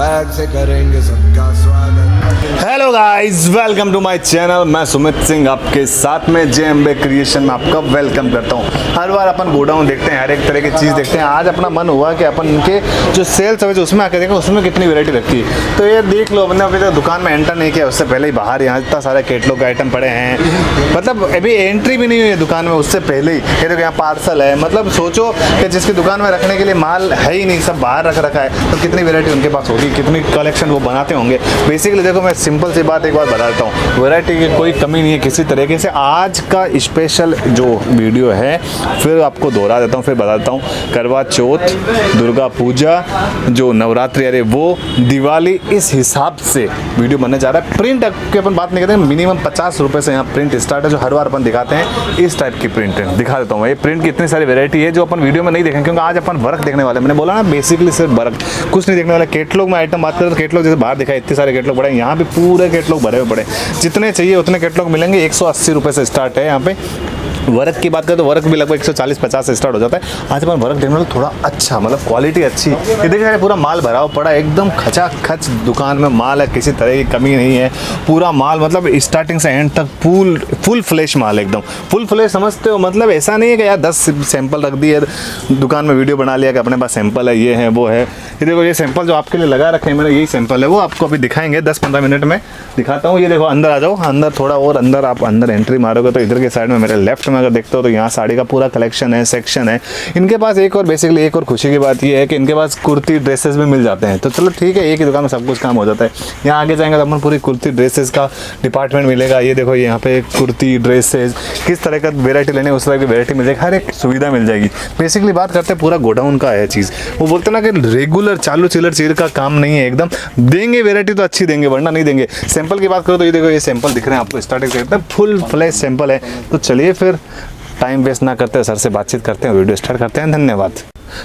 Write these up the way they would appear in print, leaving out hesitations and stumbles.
Swag से करेंगे सबका स्वागत। Hello guys, welcome to my channel. मैं सुमित सिंह आपके साथ में जेएमबे क्रिएशन में आपका वेलकम करता हूँ। हर बार अपन गोडाउन देखते हैं, हर एक तरह की चीज़ देखते हैं। आज अपना मन हुआ कि अपन उनके जो सेल्स है उसमें आकर देखें उसमें कितनी वैरायटी रखी है। तो ये देख लो, अपने अभी तक दुकान में एंटर नहीं किया, उससे पहले ही बाहर यहाँ इतना सारे कैटलॉग के आइटम पड़े हैं। मतलब अभी एंट्री भी नहीं हुई है दुकान में, उससे पहले ही ये देखो यहाँ पार्सल है। मतलब सोचो कि जिसकी दुकान में रखने के लिए माल है ही नहीं, सब बाहर रख रखा है, तो कितनी वैरायटी उनके पास होगी, कितनी कलेक्शन वो बनाते होंगे। बेसिकली देखो, मैं सिंपल सी बात एक बार बताता हूँ, वैरायटी की कोई कमी नहीं है किसी तरीके से। आज का स्पेशल जो वीडियो है फिर आपको दोहरा देता हूँ, फिर बताता हूँ। करवा चौथ, दुर्गा पूजा, जो नवरात्रि, अरे वो दिवाली, इस हिसाब से वीडियो बनने जा रहा है। प्रिंट की अपन बात नहीं करते, मिनिमम 50 रुपये से यहाँ प्रिंट स्टार्ट है, जो हर बार अपन दिखाते हैं। इस टाइप की प्रिंट है, दिखा देता हूँ। ये प्रिंट की इतनी सारी वैरायटी है जो अपन वीडियो में नहीं देखेंगे, क्योंकि आज अपन वर्क देखने वाले हैं। मैंने बोला ना, बेसिकली सिर्फ वर्क, कुछ नहीं देखने वाला। कैटलॉग में आइटम बात करें तो कैटलॉग जैसे बाहर दिखाए इतने सारे कैटलॉग पड़े, यहाँ पे पूरे कैटलॉग भरे हुए पड़े। जितने चाहिए उतने कैटलॉग मिलेंगे। 180 रुपये से स्टार्ट है यहाँ पे। वर्क की बात करें तो वर्क भी लगभग 140-50 से स्टार्ट हो जाता है। आज अपन वर्क देखने वाले, थोड़ा अच्छा, मतलब क्वालिटी अच्छी। ये देखिए पूरा माल भरा हुआ पड़ा, एकदम खचाखच दुकान में माल है, किसी तरह की कमी नहीं है। पूरा माल मतलब स्टार्टिंग से एंड तक फुल फ्लैश माल, एकदम फुल फ्लैश, समझते हो। मतलब ऐसा नहीं है कि यार 10 सैंपल रख दिए दुकान में, वीडियो बना लिया कि अपने पास सैंपल है, ये है वो है। ये देखो, ये सैंपल जो आपके लिए लगा रखे हैं मैंने, यही सैंपल है। वो आपको अभी दिखाएंगे 10-15 मिनट में दिखाता हूँ। ये देखो, अंदर आ जाओ, अंदर थोड़ा और अंदर, आप अंदर एंट्री मारोगे तो इधर के साइड में मेरे लेफ्ट में अगर देखते हो तो यहाँ साड़ी का पूरा कलेक्शन है, सेक्शन है इनके पास। एक और बेसिकली एक और खुशी की बात ये है कि इनके पास कुर्ती ड्रेसेस भी मिल जाते हैं। तो चलो ठीक है, एक ही दुकान में सब कुछ काम हो जाता है। यहाँ आगे जाएंगे तो अपन पूरी कुर्ती ड्रेसेस का डिपार्टमेंट मिलेगा। ये देखो, यहाँ पे कुर्ती ड्रेसेस, किस तरह का वेरायटी लेने उस तरह की वेरायटी मिल जाएगी, हर एक सुविधा मिल जाएगी। बेसिकली बात करते हैं पूरा गोडाउन का है चीज़। वो बोलते ना कि रेगुलर चालू चिलर चीर का काम नहीं है, एकदम देंगे वेरायटी तो अच्छी देंगे, वरना नहीं देंगे। सैंपल की बात करो तो ये देखो, ये सैंपल दिख रहे हैं आपको स्टार्टिंग से, एकदम फुल फ्लैश सैंपल है। तो चलिए फिर टाइम वेस्ट ना करते, सर से बातचीत करते हैं, वीडियो स्टार्ट करते हैं। धन्यवाद।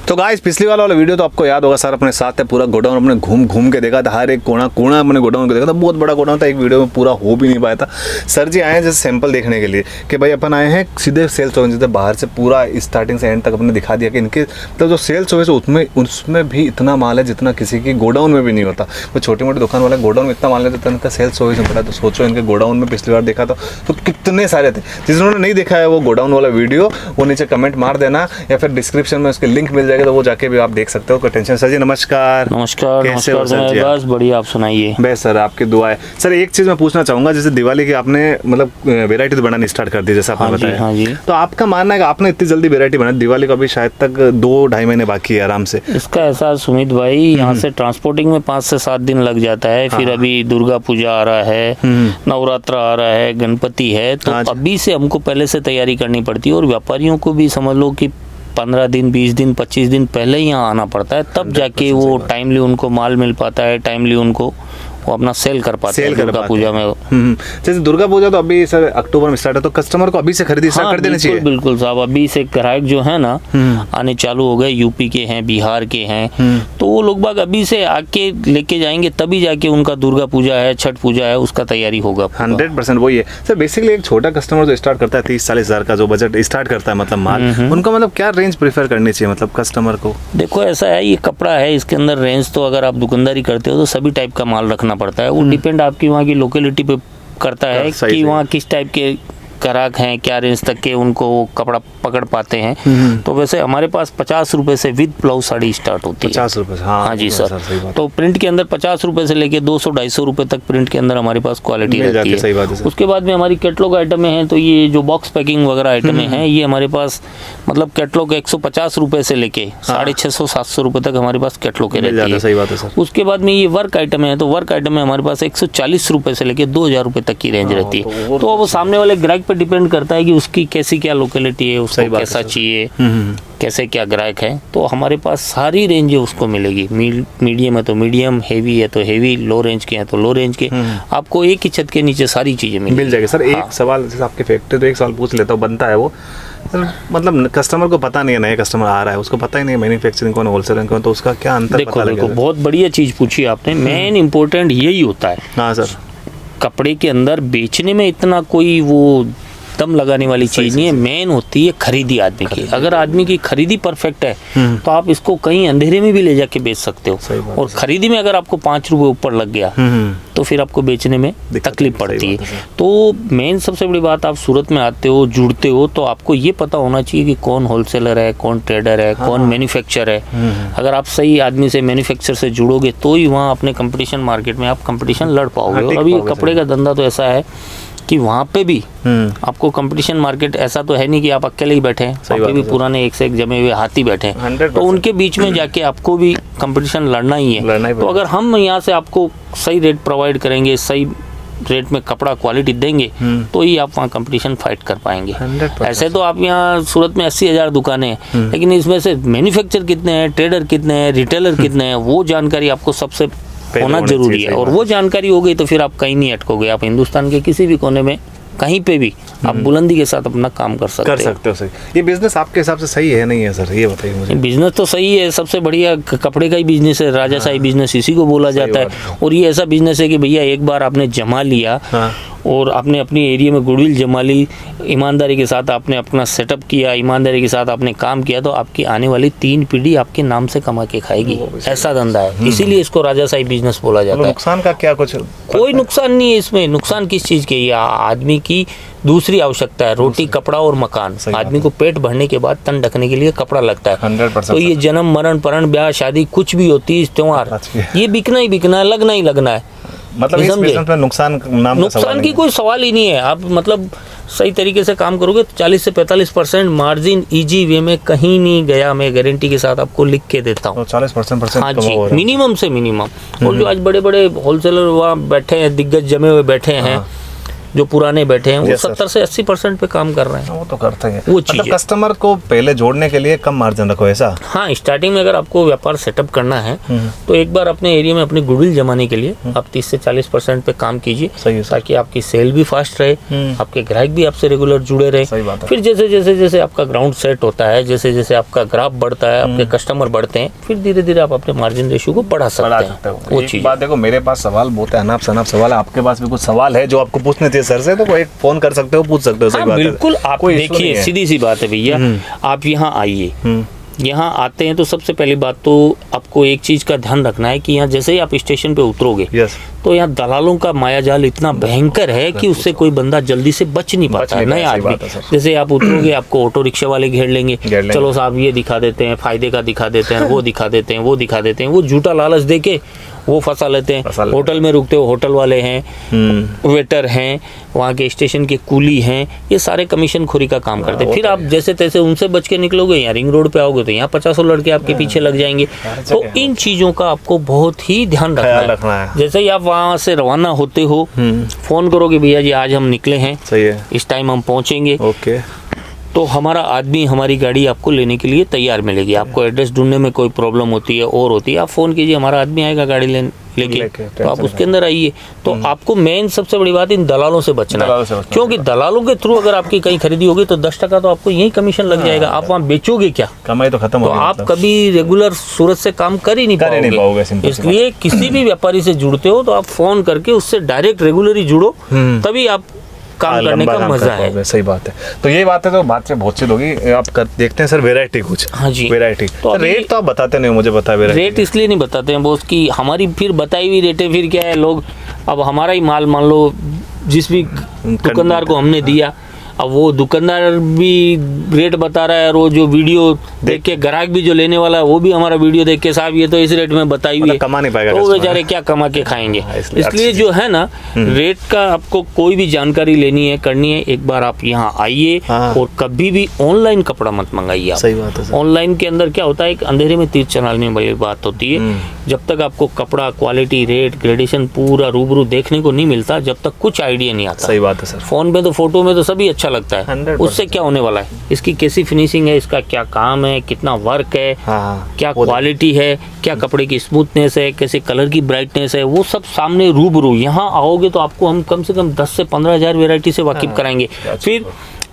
तो गाइस, पिछली वाला वीडियो तो आपको याद होगा, सर अपने साथ है, पूरा गोडाउन अपने घूम के देखा था, हर एक कोना अपने गोडाउन को देखा था। बहुत बड़ा गोडाउन था, एक वीडियो में पूरा हो भी नहीं पाया था। सर जी आए हैं जैसे सैंपल देखने के लिए कि भाई अपन आए हैं सीधे सेल्स हो, जैसे बाहर से पूरा स्टार्टिंग से एंड तक अपने दिखा दिया कि इनके मतलब जो सेल्स हुए उसमें भी इतना माल है जितना किसी की गोडाउन में भी नहीं होता। वो छोटी मोटी दुकान वाले गोडाउन में इतना माल लेते, इनका सेल्स हो पड़ा। तो सोचो, इनके गोडाउन में पिछली बार देखा था तो कितने सारे थे। जिन्होंने नहीं देखा है वो गोडाउन वाला वीडियो, वो नीचे कमेंट मार देना या फिर डिस्क्रिप्शन में उसके लिंक मिल जाएगा, तो वो जाके आप देख सकते हो। कोई टेंशन। सर जी नमस्कार। नमस्कार। कैसे हो सर जी? बस बढ़िया, आप सुनाइए। बस सर, आपकी दुआ है। सर एक चीज मैं पूछना चाहूंगा, जैसे दिवाली की आपने मतलब वैरायटी तो बनानी स्टार्ट कर दी, जैसे आपने बताया। हाँ जी। तो आपका मानना है कि आपने इतनी जल्दी वैरायटी बना, दिवाली को अभी शायद तक 2-2.5 महीने बाकी है आराम से। इसका ऐसा सुमित भाई, यहाँ से ट्रांसपोर्टिंग में 5 से 7 दिन लग जाता है। फिर अभी दुर्गा पूजा आ रहा है, नवरात्र आ रहा है, गणपति है, तो अभी से हमको पहले से तैयारी करनी पड़ती है। और व्यापारियों को भी समझ लो कि 15 दिन, 20 दिन, 25 दिन पहले ही यहाँ आना पड़ता है, तब जाके वो टाइमली उनको माल मिल पाता है, टाइमली उनको वो अपना सेल कर पाते हैं दुर्गा पूजा में। जैसे दुर्गा पूजा तो अभी सर अक्टूबर में स्टार्ट है, तो कस्टमर को अभी से खरीदी स्टार्ट कर देना चाहिए। बिल्कुल साहब, अभी से ग्राहक जो है ना आने चालू हो गए, यूपी के हैं, बिहार के हैं, तो वो लोग बाग अभी से आके लेके जाएंगे, तभी जाके उनका दुर्गा पूजा है, छठ पूजा है, उसका तैयारी होगा। 100% वही है सर। बेसिकली एक छोटा कस्टमर जो स्टार्ट करता है 30-40 हज़ार का जो बजट स्टार्ट करता है, मतलब माल, उनको मतलब क्या रेंज प्रेफर करनी चाहिए मतलब कस्टमर को? देखो ऐसा है, ये कपड़ा है, इसके अंदर रेंज तो अगर आप दुकानदारी करते हो तो सभी टाइप का माल रखना पड़ता है। वो डिपेंड आपकी वहाँ की लोकेलिटी पे करता है कि वहाँ किस टाइप के ग्राहक हैं, क्या रेंज तक के उनको वो कपड़ा पकड़ पाते हैं। तो वैसे हमारे पास 50 रुपए से विद ब्लाउज साड़ी स्टार्ट होती है। 50 रुपए? हाँ जी सर। तो प्रिंट के अंदर 50 रुपए से लेके 200-250 रुपए तक प्रिंट के अंदर हमारे पास क्वालिटी रहती है। सही बात है। उसके बाद में हमारी कैटलॉग आइटमें हैं, तो ये जो बॉक्स पैकिंग वगैरह आइटमें हैं, ये हमारे पास मतलब कैटलॉग 150 रुपए से लेके 650-700 रुपए तक हमारे पास कैटलॉग के रहती है। सही बात है सर। उसके बाद में ये वर्क आइटम है, तो वर्क आइटम में हमारे पास 140 रुपए से लेके 2000 रुपए तक की रेंज रहती है। तो वो सामने वाले ग्राहक पे डिपेंड करता है कि उसकी कैसी क्या लोकेलिटी है, उसको कैसा चाहिए, कैसे क्या ग्राहक है। तो हमारे पास सारी रेंज है उसको मिलेगी। मीडियम है तो मीडियम, हेवी है तो हेवी, लो रेंज के हैं तो लो रेंज के। आपको एक ही छत के नीचे सारी चीजें मिल जाएगी। सर एक सवाल, जैसे आपके फैक्ट्री तो एक सवाल पूछ लेता हूँ, बनता है वो मतलब कस्टमर को पता नहीं है, नया कस्टमर आ रहा है, उसको पता ही नहीं है मैन्युफैक्चरिंग कौन, होलसेलिंग कौन, तो उसका क्या अंतर पता लगेगा? देखो बहुत बढ़िया चीज पूछी आपने। मेन इंपॉर्टेंट यही होता है। हाँ सर। कपड़े के अंदर बेचने में इतना कोई वो दम लगाने वाली चीज़ नहीं है, मेन होती है खरीदी आदमी की। अगर आदमी की खरीदी परफेक्ट है तो आप इसको कहीं अंधेरे में भी ले जाके बेच सकते हो, और खरीदी में अगर आपको 5 रुपये ऊपर लग गया तो फिर आपको बेचने में तकलीफ पड़ती है। तो मेन सबसे बड़ी बात, आप सूरत में आते हो, जुड़ते हो, तो आपको ये पता होना चाहिए कि कौन होलसेलर है, कौन ट्रेडर है, कौन मैन्युफैक्चरर है। अगर आप सही आदमी से, मैन्युफैक्चरर से जुड़ोगे तो ही वहाँ अपने कंपटीशन मार्केट में आप कंपटीशन लड़ पाओगे। और अभी कपड़े का धंधा तो ऐसा है कि वहाँ पे भी आपको कंपटीशन मार्केट ऐसा तो है नहीं कि आप अकेले ही बैठे हैं, वहाँ पे भी पुराने एक से एक जमे हुए हाथी बैठे हैं, तो उनके बीच में जाके आपको भी कंपटीशन लड़ना ही है। तो अगर हम यहाँ से आपको सही रेट प्रोवाइड करेंगे, सही रेट में कपड़ा क्वालिटी देंगे, तो ही आप वहाँ कंपटीशन फाइट कर पाएंगे। ऐसे तो आप यहाँ सूरत में 80,000 दुकानें हैं, लेकिन इसमें से मैन्युफैक्चर कितने हैं, ट्रेडर कितने हैं, रिटेलर कितने हैं, वो जानकारी आपको सबसे होना जरूरी है। और वो जानकारी हो गई तो फिर आप कहीं नहीं अटकोगे, आप हिंदुस्तान के किसी भी कोने में कहीं पे भी आप बुलंदी के साथ अपना काम कर सकते हो। सही। ये बिजनेस आपके हिसाब से सही है नहीं है सर, ये बताइए मुझे। बिजनेस तो सही है, सबसे बढ़िया कपड़े का ही बिजनेस है, राजाशाही बिजनेस इसी को बोला जाता है। और ये ऐसा बिजनेस है कि भैया एक बार आपने जमा लिया और आपने अपनी एरिया में गुडविल जमा ली, ईमानदारी के साथ आपने अपना सेटअप किया, ईमानदारी के साथ आपने काम किया, तो आपकी आने वाली 3 पीढ़ी आपके नाम से कमा के खाएगी। ऐसा धंधा है, इसीलिए इसको राजाशाही बिजनेस बोला जाता है। नुकसान का क्या कुछ? कोई नुकसान नहीं है इसमें। नुकसान किस चीज़ के? आदमी की दूसरी आवश्यकता है, रोटी, कपड़ा और मकान। आदमी को पेट भरने के बाद तन ढकने के लिए कपड़ा लगता है। 100%। तो ये जन्म, मरण, परण, ब्याह, शादी कुछ भी होती है, त्योहार, ये बिकना ही बिकना है, लगना ही लगना है। मतलब इस बिजनेस में नुकसान की कोई सवाल ही नहीं है। आप मतलब सही तरीके से काम करोगे तो 40 से 45% मार्जिन इजी वे में कहीं नहीं गया, मैं गारंटी के साथ आपको लिख के देता हूँ। 40% हाँ जी, मिनिमम से मिनिमम। और जो आज बड़े बड़े होलसेलर वहाँ बैठे हैं, दिग्गज जमे हुए बैठे हैं, जो पुराने बैठे हैं, वो 70 से 80% पे काम कर रहे हैं। वो तो करते हैं। वो मतलब कस्टमर को पहले जोड़ने के लिए कम मार्जिन रखो, ऐसा? हाँ, स्टार्टिंग में अगर आपको व्यापार सेटअप करना है तो एक बार अपने एरिया में अपनी गुडविल जमाने के लिए आप 30 से 40% पे काम कीजिए, ताकि आपकी सेल भी फास्ट रहे, आपके ग्राहक भी आपसे रेगुलर जुड़े रहे। फिर जैसे जैसे जैसे आपका ग्राउंड सेट होता है, जैसे जैसे आपका ग्राफ बढ़ता है, आपके कस्टमर बढ़ते हैं, फिर धीरे धीरे आप अपने मार्जिन रेशियो को बढ़ा सकते हैं। वो चीज बात देखो, मेरे पास सवाल बहुत है, अनाप शनाप सवाल है, आपके पास भी कुछ सवाल है जो आपको पूछने चाहिए सर से, तो कोई फोन कर सकते हो, पूछ सकते हो। सही बात है, बिल्कुल। आप देखिए, सीधी सी बात है भैया, आप यहाँ आइए, यहाँ आते हैं तो सबसे पहली बात तो आपको एक चीज का ध्यान रखना है कि यहाँ जैसे ही आप स्टेशन पे उतरोगे तो यहाँ दलालों का मायाजाल इतना भयंकर है कि उससे कोई बंदा जल्दी से बच नहीं पाता है। नए आदमी जैसे आप उतरोगे, आपको ऑटो रिक्शा वाले घेर लेंगे, चलो साहब ये दिखा देते हैं, फायदे का दिखा देते हैं, वो दिखा देते हैं, वो दिखा देते हैं, वो झूठा लालच दे के वो फंसा लेते हैं। होटल में रुकते हो, होटल वाले हैं, वेटर हैं, वहाँ के स्टेशन के कूली हैं, ये सारे कमीशन खोरी का काम करते हैं। फिर आप जैसे तैसे उनसे बच के निकलोगे, यहाँ रिंग रोड पे आओगे तो यहाँ 50 लड़के आपके पीछे लग जाएंगे। तो इन चीज़ों का आपको बहुत ही ध्यान रखना है। जैसे ही आप वहाँ से रवाना होते हो, फोन करोगे, भैया जी आज हम निकले हैं, इस टाइम हम पहुँचेंगे, तो हमारा आदमी, हमारी गाड़ी आपको लेने के लिए तैयार मिलेगी। आपको एड्रेस ढूंढने में कोई प्रॉब्लम होती है और होती है, आप फ़ोन कीजिए, हमारा आदमी आएगा गाड़ी लेके, तो आप उसके अंदर आइए। तो आपको मेन सबसे बड़ी बात इन दलालों से बचना है, क्योंकि दलालों के थ्रू अगर आपकी कहीं खरीदी होगी तो 10% तो आपको यही कमीशन लग जाएगा। आप वहाँ बेचोगे क्या? कमाई तो खत्म हो गई। आप कभी रेगुलर सूरत से काम कर ही नहीं पाओगे। इसलिए किसी भी व्यापारी से जुड़ते हो तो आप फ़ोन करके उससे डायरेक्ट रेगुलर ही जुड़ो, तभी आप काम करने का मजा है। सही बात है। तो ये बात है, तो बात से बहुत सी होगी। आप देखते हैं सर वैरायटी कुछ? हाँ जी, वैरायटी। तो रेट तो आप बताते नहीं, मुझे पता है। रेट इसलिए नहीं बताते हैं बॉस की हमारी फिर बताई हुई रेटें, फिर क्या है, लोग अब हमारा ही माल मान लो जिस भी दुकानदार को हमने दिया, अब वो दुकानदार भी रेट बता रहा है, और वो जो वीडियो देख के ग्राहक भी जो लेने वाला है वो भी हमारा वीडियो देख के साहब ये तो इस रेट में बताई हुई है, कमा नहीं पाएगा, तो बेचारे क्या कमा के खाएंगे। इसलिए जो है ना, रेट का आपको कोई भी जानकारी लेनी है, करनी है, एक बार आप यहाँ आइए। और कभी भी ऑनलाइन कपड़ा मत मंगाइए आप। सही बात है। ऑनलाइन के अंदर क्या होता है, एक अंधेरे में तीर चलाने वाली बात होती है। जब तक आपको कपड़ा, क्वालिटी, रेट, ग्रेडेशन पूरा रूबरू देखने को नहीं मिलता, जब तक कुछ आइडिया नहीं आता। सही बात है सर। फोन में तो, फोटो में तो सभी अच्छा लगता है, उससे क्या होने वाला है, इसकी कैसी फिनिशिंग है, इसका क्या काम है, कितना वर्क है, क्या क्वालिटी है, क्या कपड़े की स्मूथनेस है, कैसे कलर की ब्राइटनेस है, वो सब सामने रूबरू। यहाँ आओगे तो आपको हम कम से कम 10 से 15 हज़ार वेराइटी से वाकिफ कराएंगे। फिर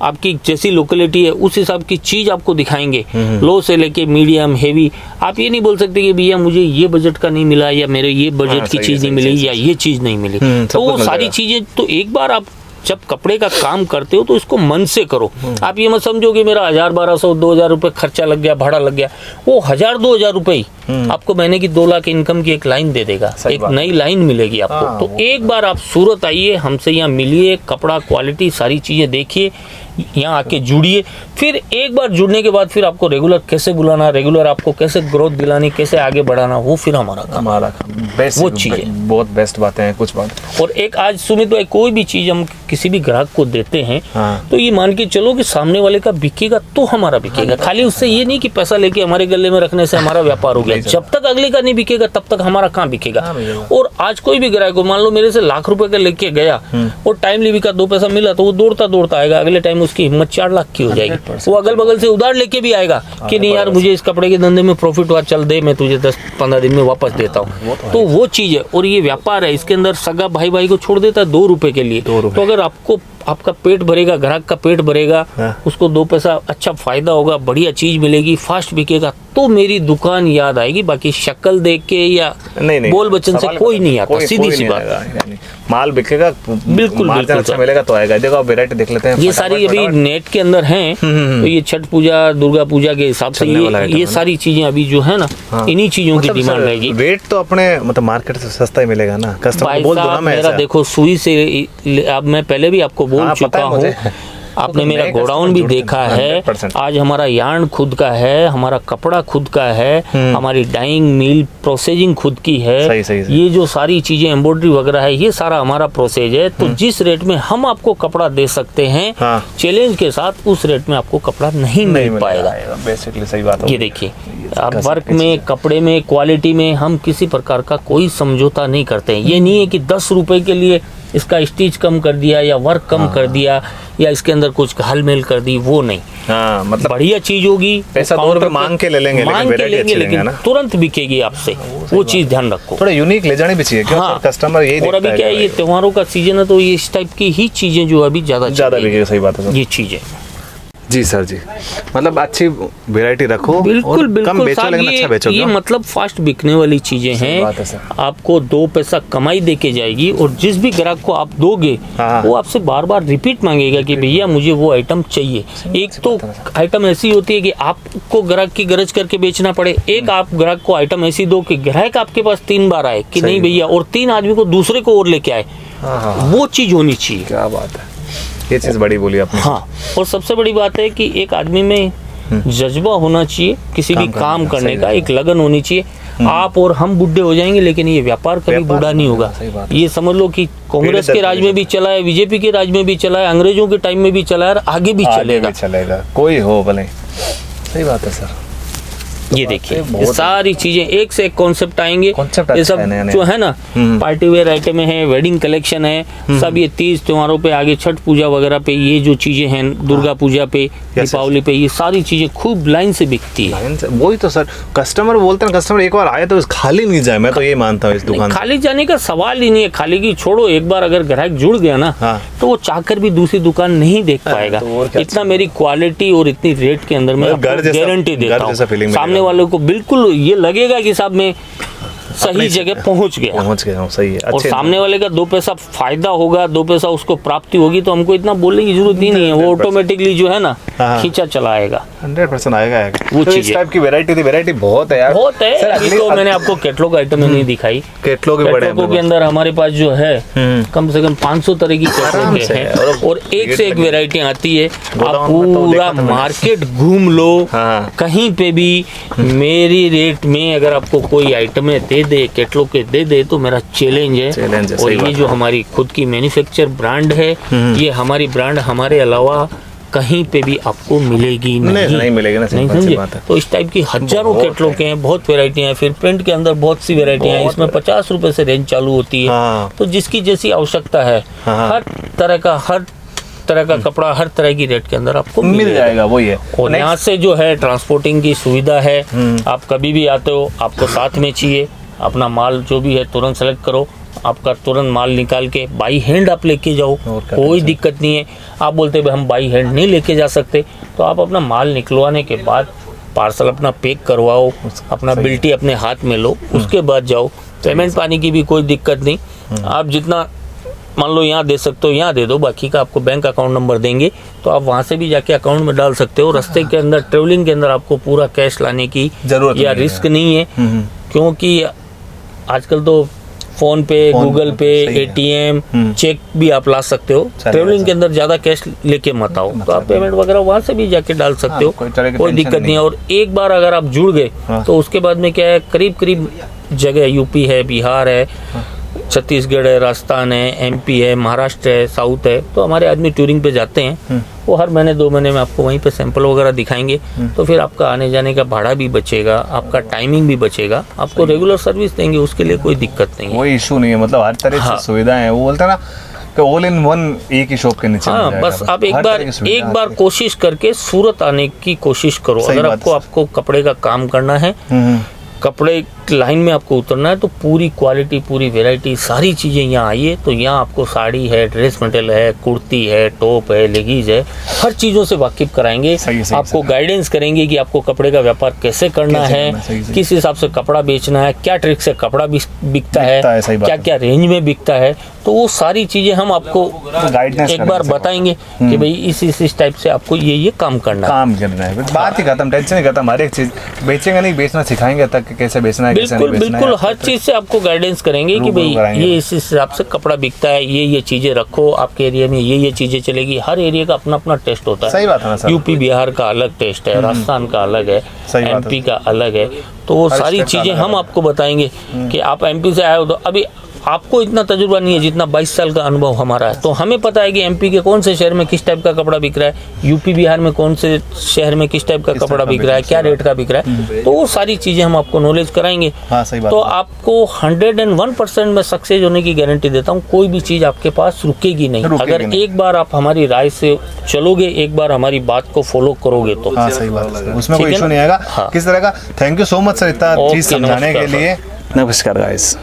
आपकी जैसी लोकेलिटी है उस हिसाब की चीज आपको दिखाएंगे, लो से लेके मीडियम, हेवी। आप ये नहीं बोल सकते कि भैया मुझे ये बजट का नहीं मिला, या मेरे ये बजट की चीज नहीं मिली, या ये चीज नहीं मिली। तो वो सारी चीजें तो एक बार आप जब कपड़े का काम करते हो तो इसको मन से करो। आप ये मत समझो कि मेरा 1000, 1200, 2000 रुपये खर्चा लग गया, भाड़ा लग गया। वो 1000, 2000 रुपये ही आपको महीने की 2 लाख इनकम की एक लाइन दे देगा, एक नई लाइन मिलेगी आपको। तो एक बार आप सूरत आइए, हमसे यहाँ मिलिए, कपड़ा क्वालिटी सारी चीज़ें देखिए, यहाँ आके जुड़िए। फिर एक बार जुड़ने के बाद फिर आपको रेगुलर कैसे बुलाना, रेगुलर आपको कैसे ग्रोथ दिलानी, कैसे आगे बढ़ाना, वो फिर हमारा काम। बेस्ट, वो चीज़ें बहुत बेस्ट बातें हैं कुछ बात। और एक आज सुमित भाई, कोई भी चीज़ हम किसी भी ग्राहक को देते हैं तो ये मान के चलो कि सामने वाले का बिकेगा तो हमारा बिकेगा। खाली उससे ये नहीं कि पैसा लेके हमारे गले में रखने से हमारा व्यापार हो गया। जब तक अगले का नहीं बिकेगा तब तक हमारा कहाँ बिकेगा। और आज कोई भी ग्राहक को मान लो मेरे से लाख रुपए का लेके गया और टाइमली बिका, 2 पैसा मिला, तो वो दौड़ता दौड़ता आएगा। अगले टाइम उसकी हिम्मत 4 लाख की हो जाएगी। वो अगल बगल से उधार लेके भी आएगा कि नहीं यार मुझे इस कपड़े के धंधे में प्रॉफिट हुआ, चल दे मैं तुझे 10-15 दिन में वापस देता हूँ। तो वो चीज़ है। और ये व्यापार है, इसके अंदर सगा भाई भाई को छोड़ देता है 2 रुपए के लिए। तो अगर आपका पेट भरेगा, ग्राहक का पेट भरेगा, उसको 2 पैसा अच्छा फायदा होगा, बढ़िया चीज मिलेगी, फास्ट बिकेगा, तो मेरी दुकान याद आएगी। बाकी शक्ल देख के या नहीं, बोल बचन से कोई नहीं आता, सीधी सी बात। माल बिकेगा, बिल्कुल अच्छा मिलेगा तो आएगा। देखो आप वैरायटी देख लेते हैं, ये सारी अभी नेट के अंदर हैं। तो ये छठ पूजा, दुर्गा पूजा के हिसाब से ये सारी चीजें अभी जो है ना, इन्हीं चीजों की डिमांड रहेगी। रेट तो अपने मतलब मार्केट से सस्ता ही मिलेगा ना। कस्टमर बोल दो ना, मेरा देखो सुई से, अब मैं पहले भी आपको बोल चुका हूँ, आपने मेरा गोडाउन भी देखा है। आज हमारा यार्न खुद का है, हमारा कपड़ा खुद का है, हमारी डाइंग मिल प्रोसेसिंग खुद की है। सही। ये जो सारी चीजें एम्ब्रॉयडरी वगैरह है, ये सारा हमारा प्रोसेस है। तो जिस रेट में हम आपको कपड़ा दे सकते हैं चैलेंज के साथ, उस रेट में आपको कपड़ा नहीं मिल पाएगा। बेसिकली सही बात है। ये देखिए, आप वर्क में, कपड़े में, क्वालिटी में हम किसी प्रकार का कोई समझौता नहीं करते हैं। ये नहीं है कि 10 रुपए के लिए इसका स्टिच कम कर दिया या वर्क कम कर दिया या इसके अंदर कुछ घालमेल कर दी, वो नहीं। मतलब बढ़िया चीज होगी, पैसा 2 रुपए मांग के ले लेंगे, लेकिन तुरंत बिकेगी आपसे। वो चीज ध्यान रखो, थोड़ा यूनिक ले जानी भी चाहिए। कस्टमर यही और अभी क्या है, ये त्योहारों का सीजन है तो ये इस टाइप की ही चीजें जो अभी ज्यादा बिकेगी। सही बात है, ये चीजें। जी सर जी, मतलब अच्छी वैरायटी रखो, बिल्कुल बिल्कुल कम बेचो, लेकिन अच्छा बेचो। ये मतलब फास्ट बिकने वाली चीजें हैं। आपको 2 पैसा कमाई देके जाएगी। और जिस भी ग्राहक को आप दोगे वो आपसे बार बार रिपीट मांगेगा कि भैया मुझे वो आइटम चाहिए। एक तो आइटम ऐसी होती है कि आपको ग्राहक की गरज करके बेचना पड़े, एक आप ग्राहक को आइटम ऐसी दो कि ग्राहक आपके पास 3 बार आए कि नहीं भैया, और 3 आदमी को दूसरे को और लेके आए। वो चीज होनी चाहिए। क्या बात है, ये चीज बड़ी बोली आपने। हाँ, और सबसे बड़ी बात है कि एक आदमी में जज्बा होना चाहिए किसी भी काम करने का, एक लगन होनी चाहिए। आप और हम बुढ़े हो जाएंगे लेकिन ये व्यापार कभी बूढ़ा नहीं होगा। ये समझ लो कि कांग्रेस के राज में भी चला है, बीजेपी के राज में भी चला है, अंग्रेजों के टाइम में भी चला है और आगे भी चलेगा। कोई हो भले। सही बात है सर। ये देखिए, ये सारी चीजें एक से एक कॉन्सेप्ट आएंगे। ये सब जो है ना, पार्टी वेयर आइटम है, वेडिंग कलेक्शन है, सब ये 30 त्योहारों पे, आगे छठ पूजा वगैरह पे ये जो चीजें हैं, दुर्गा पूजा पे, दीपावली पे, ये सारी चीजें खूब लाइन से बिकती है। वही तो सर, कस्टमर बोलते हैं, कस्टमर एक बार आए तो खाली नहीं जाए। मैं तो ये मानता हूँ इस दुकान खाली जाने का सवाल ही नहीं है। खाली की छोड़ो, एक बार अगर ग्राहक जुड़ गया ना तो वो चाहकर भी दूसरी दुकान नहीं देख पाएगा। इतना मेरी क्वालिटी और इतनी रेट के अंदर मैं गारंटी देता हूँ, सामने वालों को बिल्कुल ये लगेगा कि साहब मैं सही जगह पहुंच गया। सही है। और सामने वाले का 2 पैसा फायदा होगा, 2 पैसा उसको प्राप्ति होगी, तो हमको इतना बोलने की जरूरत ही नहीं है। वो ऑटोमेटिकली जो है ना खींचा चला आएगा, 100% आएगा। वो तो इस टाइप की वैरायटी बहुत है यार, बहुत है। अभी तो मैंने आपको कैटलॉग आइटम नहीं दिखाई। कैटलॉग के अंदर हमारे पास जो है कम से कम 500 तरह की कैटलॉग है और एक से एक वैरायटी आती है। आप पूरा मार्केट घूम लो, कहीं पे भी मेरी रेट में अगर आपको कोई आइटम दे कैटलॉग के दे तो मेरा चैलेंज है। और ये जो हमारी खुद की मैन्युफैक्चर ब्रांड है, ये हमारी ब्रांड हमारे अलावा कहीं पे भी आपको मिलेगी नहीं मिलेगी ना, नहीं समझे। तो इस टाइप की हजारों कैटलॉग हैं, बहुत वैरायटियां हैं। फिर प्रिंट के अंदर बहुत सी वैरायटियां हैं, इसमें 50 रुपए से रेंज चालू होती है। तो जिसकी जैसी आवश्यकता है, हर तरह का कपड़ा हर तरह की रेट के अंदर आपको मिल जाएगा। वही है। और यहाँ से जो है ट्रांसपोर्टिंग की सुविधा है। आप कभी भी आते हो, आपको साथ में चाहिए अपना माल जो भी है तुरंत सेलेक्ट करो, आपका तुरंत माल निकाल के बाई हैंड आप लेके जाओ, कोई दिक्कत नहीं है। आप बोलते हैं हम बाई हैंड नहीं लेके जा सकते, तो आप अपना माल निकलवाने के बाद पार्सल अपना पैक करवाओ, अपना बिल्टी अपने हाथ में लो, उसके बाद जाओ। पेमेंट पाने की भी कोई दिक्कत नहीं। आप जितना मान लो यहाँ दे सकते हो, यहाँ दे दो, बाकी का आपको बैंक अकाउंट नंबर देंगे तो आप वहाँ से भी जाके अकाउंट में डाल सकते हो। रास्ते के अंदर ट्रेवलिंग के अंदर आपको पूरा कैश लाने की जरूरत या नहीं है। रिस्क नहीं है, क्योंकि आजकल तो फोन पे, गूगल पे, एटीएम, चेक भी आप ला सकते हो। ट्रेवलिंग के अंदर ज्यादा कैश लेके मत आओ, तो आप पेमेंट वगैरह वहां से भी जाके डाल सकते हो, कोई दिक्कत नहीं है। और एक बार अगर आप जुड़ गए तो उसके बाद में क्या है, करीब करीब जगह यूपी है, बिहार है, छत्तीसगढ़ है, राजस्थान है, एमपी है, महाराष्ट्र है, साउथ है, तो हमारे आदमी टूरिंग पे जाते हैं, वो हर महीने 2 महीने में आपको वहीं पे सैंपल वगैरह दिखाएंगे, तो फिर आपका आने जाने का भाड़ा भी बचेगा, आपका टाइमिंग भी बचेगा, आपको रेगुलर सर्विस देंगे, उसके लिए कोई दिक्कत नहीं है। कोई इशू नहीं है, मतलब हर तरह से सुविधाएं हैं। वो बोलता है ना कि ऑल इन वन एक ही शॉप के नीचे मिल जाएगा। बस आप हर तरह की सुविधा एक बार आपकी। कोशिश करके सूरत आने की कोशिश करो। सही अगर बात आपको कपड़े का काम करना है, कपड़े लाइन में आपको उतरना है, तो पूरी क्वालिटी, पूरी वैरायटी, सारी चीज़ें यहाँ आइए। तो यहाँ आपको साड़ी है, ड्रेस मटेरियल है, कुर्ती है, टॉप है, लेगीज है, हर चीज़ों से वाकिफ कराएंगे। आपको गाइडेंस करेंगे कि आपको कपड़े का व्यापार कैसे करना है, किस हिसाब से कपड़ा बेचना है, क्या ट्रिक से कपड़ा बिकता है, क्या क्या रेंज में बिकता है, तो वो सारी चीज़ें हम आपको एक बार बताएंगे कि भाई इस टाइप से आपको ये काम करना है। बात ही खत्म, टेंशन ही खत्म। हर एक चीज बेचेंगे नहीं, बेचना सिखाएंगे तक कैसे बेचना है, कैसे नहीं बेचना है। बिल्कुल हर चीज से आपको गाइडेंस करेंगे कि भाई ये इस हिसाब से कपड़ा बिकता है, ये चीजें रखो, आपके एरिया में ये चीजें चलेगी। हर एरिया का अपना अपना टेस्ट होता है। सही बात है ना सर। यूपी बिहार का अलग टेस्ट है, राजस्थान का अलग है, एमपी का अलग है, तो वो सारी चीजें हम आपको बताएंगे कि आप एमपी से आए हो। तो अभी आपको इतना तजुर्बा नहीं है जितना 22 साल का अनुभव हमारा है, तो हमें पता है कि एमपी के कौन से शहर में किस टाइप का कपड़ा बिक रहा है, यूपी बिहार में कौन से शहर में किस टाइप का कपड़ा बिक रहा है, क्या रेट का बिक रहा है, तो वो सारी चीज़ें हम आपको नॉलेज कराएंगे। तो आपको 101% में सक्सेस होने की गारंटी देता हूँ। कोई भी चीज़ आपके पास रुकेगी नहीं। अगर एक बार आप हमारी राय से चलोगे, एक बार हमारी बात को फॉलो करोगे तो सही बात है, उसमें कोई इशू नहीं आएगा किस तरह का। Thank you so much sir इतना चीज़ समझाने के लिए। नमस्कार गाइस।